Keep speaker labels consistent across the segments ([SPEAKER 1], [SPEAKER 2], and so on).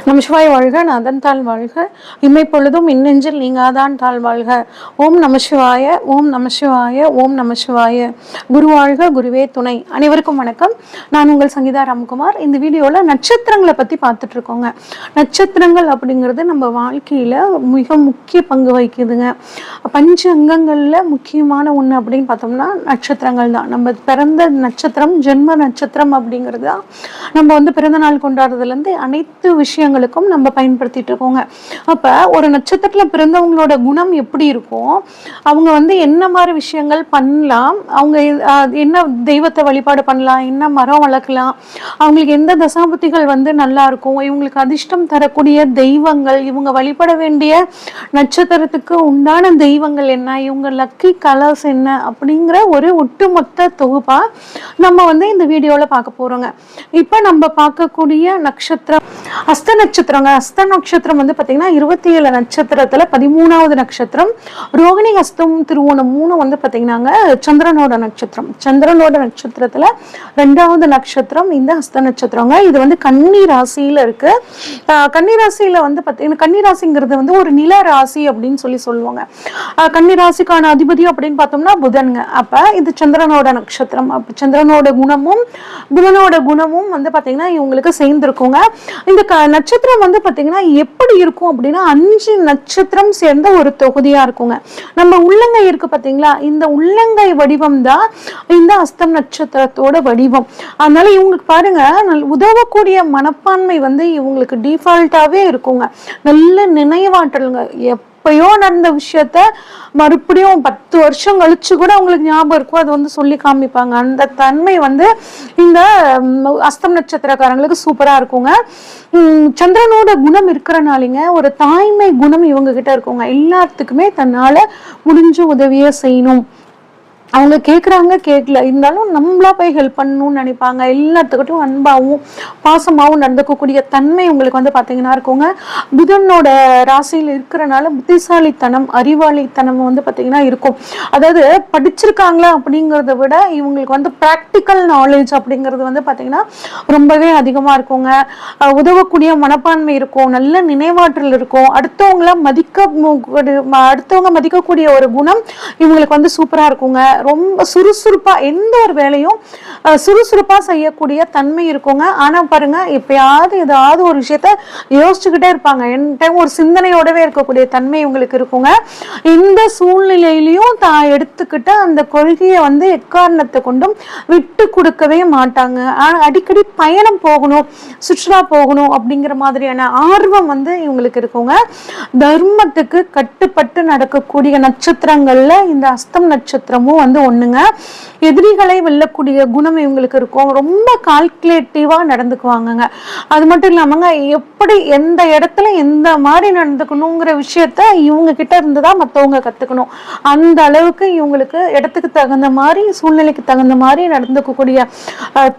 [SPEAKER 1] நம் சிவாய் வாழ்க, நாதன் தாழ் வாழ்க, இம்மை பொழுதும் இன்னெஞ்சில் நீங்காதான் தாழ் வாழ்க. ஓம் நம சிவாய, ஓம் நம சிவாய, ஓம் நம சிவாய. குரு வாழ்க, குருவே துணை. அனைவருக்கும் வணக்கம். நான் உங்கள் சங்கீதா ராம்குமார். இந்த வீடியோவில் நட்சத்திரங்களை பற்றி பார்த்துட்டு இருக்கோங்க. நட்சத்திரங்கள் அப்படிங்கிறது நம்ம வாழ்க்கையில் மிக முக்கிய பங்கு வகிக்குதுங்க. பஞ்ச அங்கங்களில் முக்கியமான ஒன்று அப்படின்னு பார்த்தோம்னா நட்சத்திரங்கள் தான். நம்ம பிறந்த நட்சத்திரம், ஜென்ம நட்சத்திரம் அப்படிங்கிறது தான் நம்ம பிறந்த நாள் கொண்டாடுறதுலேருந்து அனைத்து விஷயங்களுக்கும் நம்ம பயன்படுத்திட்டு இருக்கோங்க. அப்போ ஒரு நட்சத்திரத்தில் பிறந்தவங்களோட குணம் எப்படி இருக்கும், அவங்க என்ன மாதிரி விஷயங்கள் பண்ணலாம், அவங்க என்ன தெய்வத்தை வழிபாடு பண்ணலாம், என்ன மரம் வளர்க்கலாம், அவங்களுக்கு எந்த தசாபுத்திகள் நல்லா இருக்கும், இவங்களுக்கு அதிர்ஷ்டம் தரக்கூடிய தெய்வங்கள், இவங்க வழிபட வேண்டிய நட்சத்திரத்துக்கு உண்டான தெய்வங்கள் என்ன, இவங்க லக்கி கலர்ஸ் என்ன அப்படிங்கிற ஒரு ஒட்டுமொத்த தொகுப்பா நம்ம இந்த வீடியோவில் பார்க்க போறோங்க. இப்போ நம்ம பார்க்கக்கூடிய நட்சத்திரம் அஸ்த நட்சத்திரங்க. அஸ்த நட்சத்திரம் பார்த்தீங்கன்னா 27 நட்சத்திரத்துல 13வது நட்சத்திரம். ரோகிணி, அஸ்தம், திருவோணம் 3 பார்த்தீங்கன்னாங்க சந்திரனோட நட்சத்திரம். சந்திரனோட நட்சத்திரத்துல 2வது நட்சத்திரம் இந்த அஸ்த நட்சத்திரங்க. இது கன்னி ராசியில இருக்கு. கன்னி ராசியில பார்த்தீங்கன்னா கன்னி ராசிங்கிறது ஒரு நில ராசி அப்படின்னு சொல்லுவாங்க. கன்னி ராசிக்கான அதிபதி அப்படின்னு பார்த்தோம்னா புதன்ங்க. அப்ப இது சந்திரனோட நட்சத்திரம். சந்திரனோட குணமும் புதனோட குணமும் பார்த்தீங்கன்னா இவங்களுக்கு சேர்ந்திருக்குங்க. இந்த நட்சத்திரம் பார்த்தீங்கன்னா எப்படி இருக்கும் அப்படின்னா 5 நட்சத்திரம் சேர்ந்த ஒரு தொகுதியா இருக்குங்க. நம்ம உள்ளங்கை இருக்கு பார்த்தீங்களா, இந்த உள்ளங்கை வடிவம் தான் இந்த அஸ்தம் நட்சத்திரத்தோட வடிவம். அதனால இவங்களுக்கு பாருங்க, உதவக்கூடிய மனப்பான்மை இவங்களுக்கு டிஃபால்ட்டாவே இருக்குங்க. நல்ல நினைவாற்றலுங்க. எப்பயோ நடந்த விஷயத்த மறுபடியும் 10 வருஷம் கழிச்சு கூட அவங்களுக்கு ஞாபகம் இருக்கும். அது சொல்லி காமிப்பாங்க. அந்த தன்மை இந்த அஸ்தம் நட்சத்திரக்காரங்களுக்கு சூப்பரா இருக்குங்க. சந்திரனோட குணம் இருக்கிறனாலிங்க ஒரு தாய்மை குணம் இவங்க கிட்ட இருக்குங்க. எல்லாத்துக்குமே தன்னால முடிஞ்ச உதவியை செய்யணும். அவங்க கேட்குறாங்க, கேட்கல, இருந்தாலும் நம்மளா போய் ஹெல்ப் பண்ணணும்னு நினைப்பாங்க. எல்லாத்துக்கிட்டும் அன்பாகவும் பாசமாகவும் நடந்துக்கக்கூடிய தன்மை உங்களுக்கு பார்த்தீங்கன்னா இருக்குங்க. புதனோட ராசியில் இருக்கிறனால புத்திசாலித்தனம், அறிவாளித்தனம் பார்த்தீங்கன்னா இருக்கும். அதாவது படிச்சிருக்காங்களா அப்படிங்கிறத விட இவங்களுக்கு ப்ராக்டிக்கல் நாலேஜ் அப்படிங்கிறது பார்த்தீங்கன்னா ரொம்பவே அதிகமாக இருக்குங்க. உதவக்கூடிய மனப்பான்மை இருக்கும், நல்ல நினைவாற்றல் இருக்கும், அடுத்தவங்கள அடுத்தவங்க மதிக்கக்கூடிய ஒரு குணம் இவங்களுக்கு சூப்பராக இருக்குங்க. ரொம்ப சுறுசுறுப்பா எந்த ஒரு வேலையும் சுறுசுறுப்பா செய்யக்கூடிய தன்மை இருக்குங்க. ஆனா பாருங்க, எப்பயாவது ஏதாவது ஒரு விஷயத்த யோசிச்சுக்கிட்டே இருப்பாங்க. டைம் ஒரு சிந்தனையோடவே இருக்கக்கூடிய தன்மை உங்களுக்கு இருக்குங்க. இந்த சூழ்நிலையிலையும் தான் எடுத்துக்கிட்ட அந்த கொள்கையை எக்காரணத்தை கொண்டும் விட்டு கொடுக்கவே மாட்டாங்க. ஆனா அடிக்கடி பயணம் போகணும், சுற்றுலா போகணும் அப்படிங்கிற மாதிரியான ஆர்வம் இவங்களுக்கு இருக்குங்க. தர்மத்துக்கு கட்டுப்பட்டு நடக்கக்கூடிய நட்சத்திரங்கள்ல இந்த அஸ்தம் நட்சத்திரமும் ஒண்ணுங்க. எதிரிகளை வெல்லக்கூடிய குணம் இவங்களுக்கு இருக்கும். ரொம்ப கால்குலேட்டிவா நடந்துக்குவாங்க. அது மட்டும் இல்லாமங்க, எப்படி எந்த இடத்துல எந்த மாதிரி நடந்துக்கணுங்கிற விஷயத்த இவங்க கிட்ட இருந்துதான் மற்றவங்க கத்துக்கணும். அந்த அளவுக்கு இவங்களுக்கு இடத்துக்கு தகுந்த மாதிரி, சூழ்நிலைக்கு தகுந்த மாதிரி நடந்துக்கக்கூடிய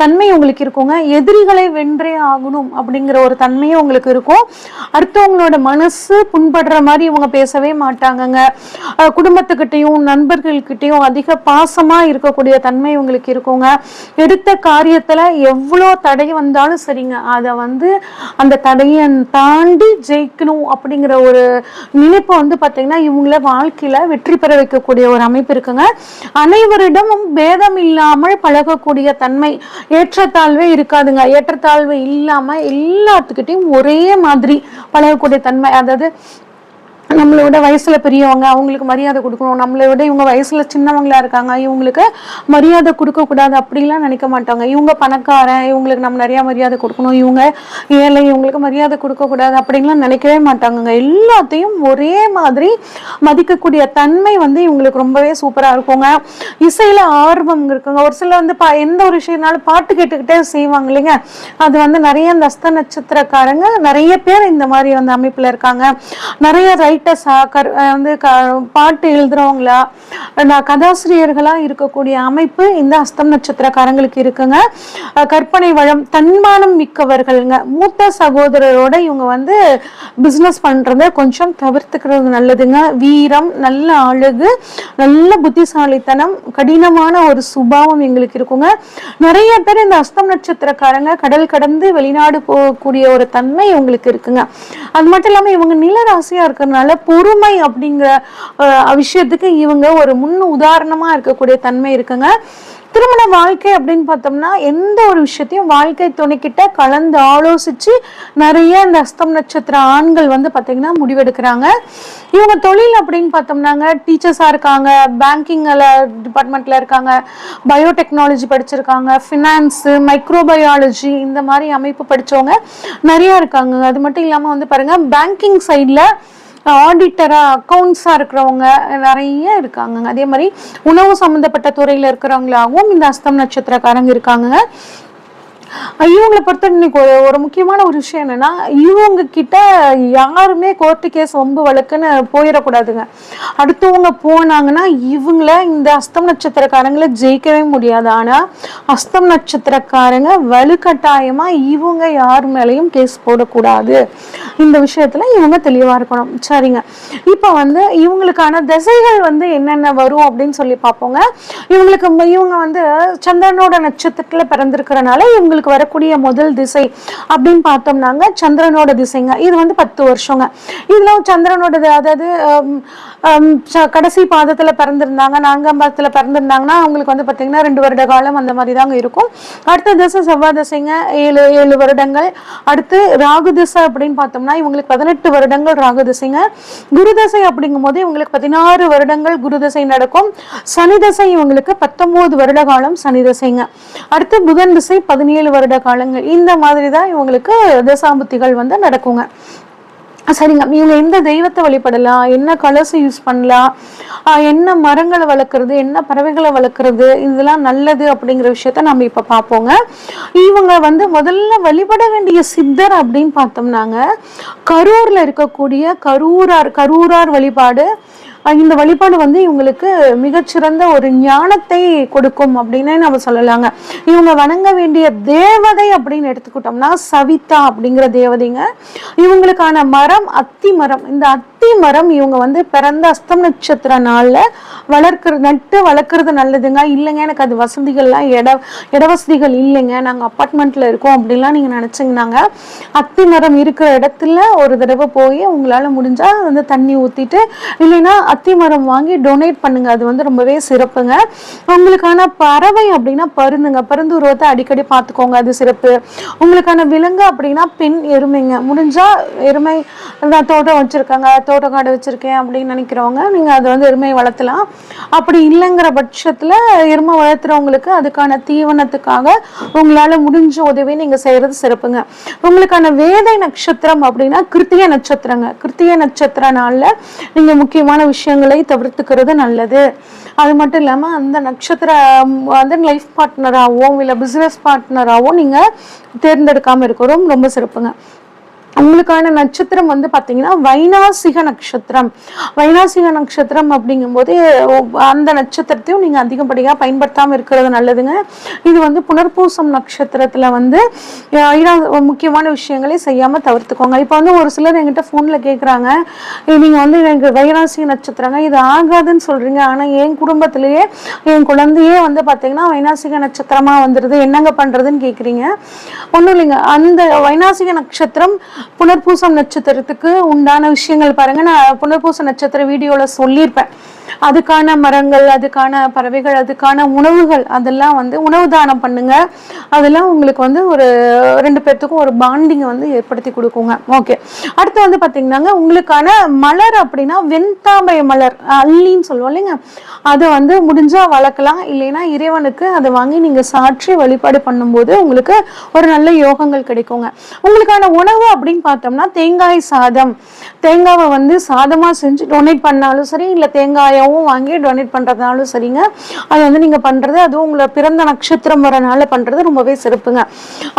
[SPEAKER 1] தன்மை உங்களுக்கு இருக்குங்க. எதிரிகளை வென்றே ஆகணும் அப்படிங்கிற ஒரு தன்மையும் உங்களுக்கு இருக்கும். அடுத்தவங்களோட மனசு புண்படுற மாதிரி இவங்க பேசவே மாட்டாங்கங்க. குடும்பத்துக்கிட்டையும் நண்பர்கள்கிட்டையும் அதிக பாசமா இருக்கக்கூடிய தன்மை உங்களுக்கு இருக்குங்க. எடுத்த காரியத்துல எவ்வளோ தடை வந்தாலும் சரிங்க, அதை அந்த தடையை தாண்டி ஜெயிக்கணும் அப்படிங்கிற ஒரு நினைப்பு பார்த்தீங்கன்னா இவங்கள வாழ்க்கையில வெற்றி பெற வைக்கக்கூடிய ஒரு அமைப்பு இருக்குங்க. அனைவரிடமும் பேதம் இல்லாமல் பழகக்கூடிய தன்மை, ஏற்றத்தாழ்வே இருக்காதுங்க. ஏற்றத்தாழ்வு இல்லாம எல்லாத்துக்கிட்டையும் ஒரே மாதிரி பழகக்கூடிய தன்மை. அதாவது நம்மளோட வயசுல பெரியவங்க, அவங்களுக்கு மரியாதை கொடுக்கணும், நம்மளை விட இவங்க வயசுல சின்னவங்களா இருக்காங்க, இவங்களுக்கு மரியாதை கொடுக்க கூடாது அப்படிலாம் நினைக்க மாட்டாங்க. இவங்க பணக்காரன், இவங்களுக்கு நம்ம நிறைய மரியாதை கொடுக்கணும், இவங்க ஏழை, இவங்களுக்கு மரியாதை கொடுக்க கூடாது அப்படின்லாம் நினைக்கவே மாட்டாங்க. எல்லாத்தையும் ஒரே மாதிரி மதிக்கக்கூடிய தன்மை இவங்களுக்கு ரொம்பவே சூப்பரா இருக்குங்க. இசையில ஆர்வம் இருக்குங்க. ஒரு சில எந்த ஒரு விஷயம்னாலும் பாட்டு கேட்டுக்கிட்டே செய்வாங்க இல்லைங்க. அது நிறைய இந்த அஸ்த நட்சத்திரக்காரங்க நிறைய பேர் இந்த மாதிரி அமைப்புல இருக்காங்க. நிறைய ரைட்டர்ஸா வந்து பாட்டு எழுதுறவங்களா கதாசிரியர்களா இருக்கக்கூடிய அமைப்பு இந்த அஸ்தம் நட்சத்திரக்காரங்களுக்கு இருக்குங்க. கற்பனை வளம், தன்மானம் மிக்கவர்கள்ங்க. மூத்த சகோதரரோட இவங்க வந்து பிசினஸ் பண்றத கொஞ்சம் தவிர்த்துக்கிறது நல்லதுங்க. வீரம், நல்ல அழகு, நல்ல புத்திசாலித்தனம், கடினமான ஒரு சுபாவம் எங்களுக்கு இருக்குங்க. நிறைய பேர் இந்த அஸ்தம் நட்சத்திரக்காரங்க கடல் கடந்து வெளிநாடு போகக்கூடிய ஒரு தன்மை இவங்களுக்கு இருக்குங்க. அது மட்டும் இல்லாம இவங்க நில ராசியா இருக்கிறதுனால பொறுமை அப்படிங்கிற விஷயத்துக்கு இவங்க ஒரு முன் உதாரணமா இருக்கக்கூடிய தன்மை இருக்குங்க. திருமண வாழ்க்கை அப்படின்னு பார்த்தோம்னா எந்த ஒரு விஷயத்தையும் வாழ்க்கை துணைக்கிட்ட கலந்து ஆலோசிச்சு நிறைய இந்த அஸ்தம் நட்சத்திர ஆண்கள் வந்து பார்த்தீங்கன்னா முடிவெடுக்கிறாங்க. இவங்க தொழில் அப்படின்னு பார்த்தோம்னாங்க டீச்சர்ஸாக இருக்காங்க, பேங்கிங்ல டிபார்ட்மெண்ட்ல இருக்காங்க, பயோடெக்னாலஜி படிச்சிருக்காங்க, ஃபினான்ஸு, மைக்ரோபயாலஜி இந்த மாதிரி அமைப்பு படித்தவங்க நிறையா இருக்காங்க. அது மட்டும் இல்லாமல் வந்து பாருங்க பேங்கிங் சைடில் ஆடிட்டரா அக்கௌண்ட்ஸா இருக்கிறவங்க நிறைய இருக்காங்க. அதே மாதிரி உணவு சம்பந்தப்பட்ட துறையில இருக்கிறவங்களாகவும் இந்த அஸ்தம் நட்சத்திரக்காரங்க இருக்காங்க. இவங்களை பொறுத்த இன்னைக்கு ஒரு முக்கியமான ஒரு விஷயம் என்னன்னா, இவங்க கிட்ட யாருமே கோர்ட்டு கேஸ் வம்பு வழக்குன்னு போயிடக்கூடாதுங்க. அடுத்தவங்க போனாங்கன்னா இவங்கள இந்த அஸ்தம் நட்சத்திரக்காரங்களை ஜெயிக்கவே முடியாது. ஆனா அஸ்தம் நட்சத்திரக்காரங்க வலுக்கட்டாயமா இவங்க யார் மேலேயும் கேஸ் போடக்கூடாது. இந்த விஷயத்துல இவங்க தெளிவா இருக்கணும். சரிங்க, இப்ப வந்து இவங்களுக்கான திசைகள் வந்து என்னென்ன வரும் அப்படின்னு சொல்லி பார்ப்போங்க. இவங்க வந்து சந்திரனோட நட்சத்திரத்துல பிறந்திருக்கிறனால இவங்களுக்கு வரக்கூடிய முதல் திசை அப்படின்னு பார்த்தோம்னாங்க சந்திரனோட திசைங்க. இது வந்து 10 வருஷங்க. இதுல சந்திரனோடது அதாவது கடைசி பாதத்துல பிறந்திருந்தாங்க, 4ஆம் பாதத்துல பிறந்திருந்தாங்கன்னா அவங்களுக்கு வந்து பாத்தீங்கன்னா 2 வருட காலம் அந்த மாதிரி தாங்க இருக்கும். அடுத்த திசை செவ்வாய் திசைங்க, 7 வருடங்கள். அடுத்து ராகு திசை அப்படின்னு பார்த்தோம்னா இவங்களுக்கு 18 வருடங்கள் ராகு திசைங்க. குரு திசை அப்படிங்கும் போது இவங்களுக்கு 16 வருடங்கள் குரு திசை நடக்கும். சனி திசை இவங்களுக்கு 19 வருட காலம் சனி திசைங்க. அடுத்து புதன் திசை 17 வருட காலங்கள். இந்த மாதிரி தான் இவங்களுக்கு தசாபுத்திகள் வந்து நடக்குங்க. சரிங்க, இவங்க எந்த தெய்வத்தை வழிபடலாம், என்ன கலர்ஸ் யூஸ் பண்ணலாம், என்ன மரங்களை வளர்க்குறது, என்ன பறவைகளை வளர்க்குறது, இதெல்லாம் நல்லது அப்படிங்கிற விஷயத்த நம்ம இப்போ பார்ப்போங்க. இவங்க வந்து முதல்ல வழிபட வேண்டிய சித்தர் அப்படின்னு பார்த்தோம்னாங்க கரூரில் இருக்கக்கூடிய கரூரார் வழிபாடு. இந்த வழிபாடு வந்து இவங்களுக்கு மிகச்சிறந்த ஒரு ஞானத்தை கொடுக்கும் அப்படின்னு நம்ம சொல்லலாங்க. இவங்க வணங்க வேண்டிய தேவதை அப்படின்னு எடுத்துக்கிட்டோம்னா சவிதா அப்படிங்கிற தேவதைங்க. இவங்களுக்கான மரம் அத்தி மரம். இந்த அத்தி மரம் இவங்க வந்து பிறந்த அஸ்தம் நட்சத்திர நாள்ல நட்டு வளர்க்குறது நல்லதுங்க. இல்லைங்க எனக்கு அது வசதிகள்லாம் இட வசதிகள் இல்லைங்க, நாங்கள் அப்பார்ட்மெண்ட்ல இருக்கோம் அப்படின்லாம் நீங்க நினைச்சிங்கன்னாங்க அத்தி மரம் இருக்கிற இடத்துல ஒரு தடவை போய் உங்களால முடிஞ்சா வந்து தண்ணி ஊத்திட்டு இல்லைன்னா அத்தி மரம் வாங்கி டொனேட் பண்ணுங்க. அது வந்து ரொம்பவே சிறப்புங்க. உங்களுக்கான பறவை அப்படின்னா பருந்துங்க. பருந்து உருவத்தை அடிக்கடி பார்த்துக்கோங்க, அது சிறப்பு. உங்களுக்கான விலங்கு அப்படின்னா பெண் எருமைங்க. முடிஞ்சா எருமை தோட்டம் வச்சிருக்காங்க, தோட்டக்காடு வச்சிருக்கேன் அப்படின்னு நினைக்கிறவங்க நீங்க அதை வந்து எருமையை வளர்த்தலாம். அப்படி இல்லைங்கிற பட்சத்துல எருமை வளர்த்துறவங்களுக்கு அதுக்கான தீவனத்துக்காக உங்களால முடிஞ்ச உதவி நீங்க செய்யறது சிறப்புங்க. உங்களுக்கான வேதை நட்சத்திரம் அப்படின்னா கிருத்திகை நட்சத்திரங்க. கிருத்திகை நட்சத்திர நாள்ல நீங்க முக்கியமான விஷயங்களை தவிர்த்துக்கிறது நல்லது. அது மட்டும் இல்லாம அந்த நட்சத்திரம் வந்து லைஃப் பார்ட்னராகவும் இல்லை பிசினஸ் பார்ட்னராகவும் நீங்க தேர்ந்தெடுக்காம இருக்கிறோம் ரொம்ப சிறப்புங்க. உங்களுக்கான நட்சத்திரம் வந்து பார்த்தீங்கன்னா வைனாசிக நட்சத்திரம். வைனாசிக நட்சத்திரம் அப்படிங்கும்போது அந்த நட்சத்திரத்தையும் நீங்கள் அதிகப்படியாக பயன்படுத்தாமல் இருக்கிறது நல்லதுங்க. இது வந்து புனர்பூசம் நட்சத்திரத்தில் வந்து முக்கியமான விஷயங்களை செய்யாமல் தவிர்த்துக்கோங்க. இப்போ வந்து ஒரு சிலர் என்கிட்ட ஃபோனில் கேட்குறாங்க, நீங்கள் வந்து எனக்கு வைனாசிக நட்சத்திரங்க இது ஆகாதுன்னு சொல்கிறீங்க, ஆனால் என் குடும்பத்திலேயே என் குழந்தையே வந்து பார்த்தீங்கன்னா வைனாசிக நட்சத்திரமாக வந்துடுது, என்னங்க பண்ணுறதுன்னு கேட்குறீங்க. ஒன்றும் இல்லைங்க, அந்த வைனாசிக நட்சத்திரம் புனர்பூசம் நட்சத்திரத்துக்கு உண்டான விஷயங்கள் பாருங்க. நான் புனர்பூச நட்சத்திர வீடியோல சொல்லியிருப்பேன். அதுக்கான மரங்கள், அதுக்கான பறவைகள், அதுக்கான உணவுகள், அதெல்லாம் வந்து உணவு தானம் பண்ணுங்க. அதெல்லாம் உங்களுக்கு வந்து ஒரு 2 பேர்த்துக்கும் ஒரு பாண்டிங்கை வந்து ஏற்படுத்தி கொடுக்குங்க. ஓகே, அடுத்து வந்து பார்த்தீங்கன்னாங்க உங்களுக்கான மலர் அப்படின்னா வெண்தாமரை மலர், அல்லின்னு சொல்லுவோம் இல்லைங்க, அதை வந்து முடிஞ்சா வளர்க்கலாம். இல்லைன்னா இறைவனுக்கு அதை வாங்கி நீங்க சாற்றி வழிபாடு பண்ணும்போது உங்களுக்கு ஒரு நல்ல யோகங்கள் கிடைக்குங்க. உங்களுக்கான உணவு அப்படின்னு பார்த்தோம்னா தேங்காய் சாதம். தேங்காவை வந்து சாதமா செஞ்சு டொனேட் பண்ணாலும் சரி, இல்லை தேங்காயை ரூபாயாவும் வாங்கி டொனேட் பண்ணுறதுனாலும் சரிங்க. அது வந்து நீங்கள் பண்ணுறது, அதுவும் உங்களை பிறந்த நட்சத்திரம் வரனால பண்ணுறது ரொம்பவே சிறப்புங்க.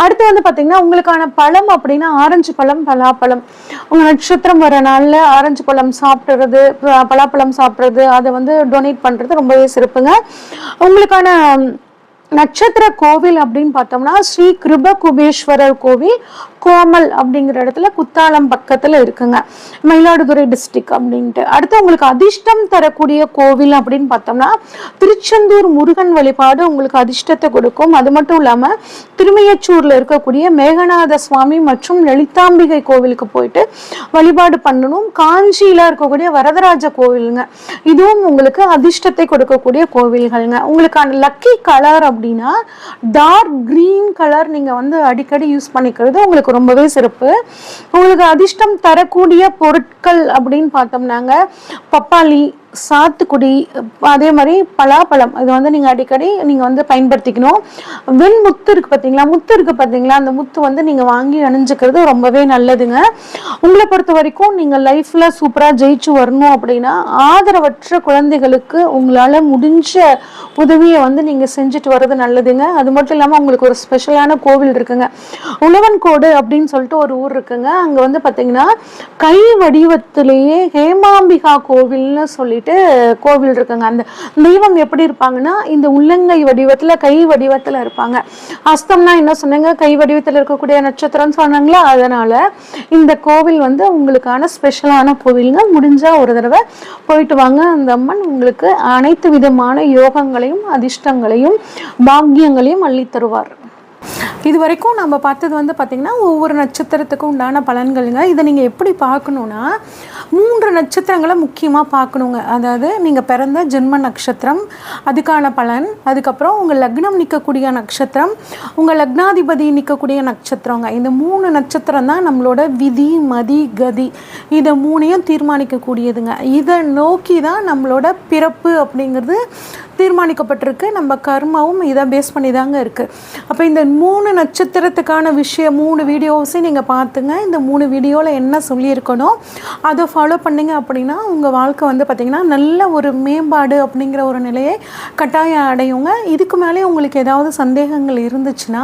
[SPEAKER 1] அடுத்து வந்து பார்த்தீங்கன்னா உங்களுக்கான பழம் அப்படின்னா ஆரஞ்சு பழம், பலாப்பழம். உங்கள் நட்சத்திரம் வர நாளில் ஆரஞ்சு பழம் சாப்பிட்றது, பலாப்பழம் சாப்பிட்றது, அதை வந்து டொனேட் பண்ணுறது ரொம்பவே சிறப்புங்க. உங்களுக்கான நட்சத்திர கோவில் அப்படின்னு பார்த்தோம்னா ஸ்ரீ கிருப குபேஸ்வரர் கோவில், கோமல் அப்படிங்கிற இடத்துல குத்தாலம் பக்கத்தில் இருக்குங்க, மயிலாடுதுறை டிஸ்ட்ரிக்ட் அப்படின்ட்டு. அடுத்து உங்களுக்கு அதிர்ஷ்டம் தரக்கூடிய கோவில் அப்படின்னு பார்த்தோம்னா திருச்செந்தூர் முருகன் வழிபாடு உங்களுக்கு அதிர்ஷ்டத்தை கொடுக்கும். அது மட்டும் இல்லாமல் திருமையச்சூரில் இருக்கக்கூடிய மேகநாத சுவாமி மற்றும் லலிதாம்பிகை கோவிலுக்கு போயிட்டு வழிபாடு பண்ணணும். காஞ்சியில் இருக்கக்கூடிய வரதராஜ கோவிலுங்க, இதுவும் உங்களுக்கு அதிர்ஷ்டத்தை கொடுக்கக்கூடிய கோவில்கள்ங்க. உங்களுக்கான லக்கி கலர் அப்படின்னா டார்க் கிரீன் கலர் நீங்கள் வந்து அடிக்கடி யூஸ் பண்ணிக்கிறது உங்களுக்கு ரொம்பவே சிறப்பு. உங்களுக்கு அதிர்ஷ்டம் தரக்கூடிய பொருட்கள் அப்படின்னு பார்த்தோம்னாங்க பப்பாளி, சாத்துக்குடி, அதே மாதிரி பலாப்பழம், இது வந்து நீங்கள் அடிக்கடி நீங்கள் வந்து பயன்படுத்திக்கணும். வெண்முத்து இருக்குது பார்த்தீங்களா, முத்து இருக்குது பார்த்தீங்களா, அந்த முத்து வந்து நீங்கள் வாங்கி அணிஞ்சுக்கிறது ரொம்பவே நல்லதுங்க. உங்களை பொறுத்த வரைக்கும் நீங்கள் லைஃப்பில் சூப்பராக ஜெயிச்சு வரணும் அப்படின்னா ஆதரவற்ற குழந்தைகளுக்கு உங்களால் முடிஞ்ச உதவியை வந்து நீங்கள் செஞ்சுட்டு வர்றது நல்லதுங்க. அது மட்டும் இல்லாமல் உங்களுக்கு ஒரு ஸ்பெஷலான கோவில் இருக்குங்க, உழவன்கோடு அப்படின்னு சொல்லிட்டு ஒரு ஊர் இருக்குங்க. அங்கே வந்து பார்த்தீங்கன்னா கை வடிவத்திலேயே ஹேமாம்பிகா கோவில்னு சொல்லி கோவில் இருக்குங்க. அந்த தெய்வம் எப்படி இருப்பாங்கன்னா இந்த உள்ளங்கை வடிவத்துல, கை வடிவத்துல இருப்பாங்க. அஸ்தம்னா என்ன சொன்னீங்க, கை வடிவத்தில் இருக்கக்கூடிய நட்சத்திரம் சொன்னாங்களா, அதனால இந்த கோவில் வந்து உங்களுக்கான ஸ்பெஷலான கோவிலுங்க. முடிஞ்சா ஒரு தடவை போயிட்டு வாங்க. அந்த அம்மன் உங்களுக்கு அனைத்து விதமான யோகங்களையும் அதிர்ஷ்டங்களையும் பாக்கியங்களையும் அள்ளி தருவார். இது வரைக்கும் நம்ம பார்த்தது வந்து பார்த்திங்கன்னா ஒவ்வொரு நட்சத்திரத்துக்கும் உண்டான பலன்களுங்க. இதை நீங்கள் எப்படி பார்க்கணுன்னா 3 நட்சத்திரங்களை முக்கியமாக பார்க்கணுங்க. அதாவது நீங்கள் பிறந்த ஜென்ம நட்சத்திரம், அதுக்கான பலன், அதுக்கப்புறம் உங்கள் லக்னம் நிற்கக்கூடிய நட்சத்திரம், உங்கள் லக்னாதிபதி நிற்கக்கூடிய நட்சத்திரங்க. இந்த 3 நட்சத்திரம் தான் நம்மளோட விதி, மதி, கதி, இதை 3ஐயும் தீர்மானிக்கக்கூடியதுங்க. இதை நோக்கி தான் நம்மளோட பிறப்பு அப்படிங்கிறது தீர்மானிக்கப்பட்டிருக்கு. நம்ம கர்மாவும் இதை பேஸ் பண்ணி தாங்க இருக்குது. அப்போ இந்த 3 நட்சத்திரத்துக்கான விஷயம் 3 வீடியோஸையும் நீங்கள் பார்த்துங்க. இந்த 3 வீடியோவில் என்ன சொல்லியிருக்கணும் அதை ஃபாலோ பண்ணிங்க அப்படின்னா உங்கள் வாழ்க்கை வந்து பார்த்திங்கன்னா நல்ல ஒரு மேம்பாடு அப்படிங்கிற ஒரு நிலையை கட்டாயம் அடையுங்க. இதுக்கு மேலே உங்களுக்கு ஏதாவது சந்தேகங்கள் இருந்துச்சுன்னா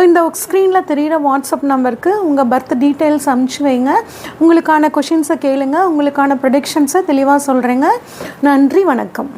[SPEAKER 1] இந்த ஸ்க்ரீனில் தெரிகிற வாட்ஸ்அப் நம்பருக்கு உங்கள் பர்த் டீட்டெயில்ஸ் அனுப்பிச்சி வைங்க. உங்களுக்கான கொஷின்ஸை கேளுங்க, உங்களுக்கான ப்ரெடிக்ஷன்ஸை தெளிவாக சொல்கிறேங்க. நன்றி, வணக்கம்.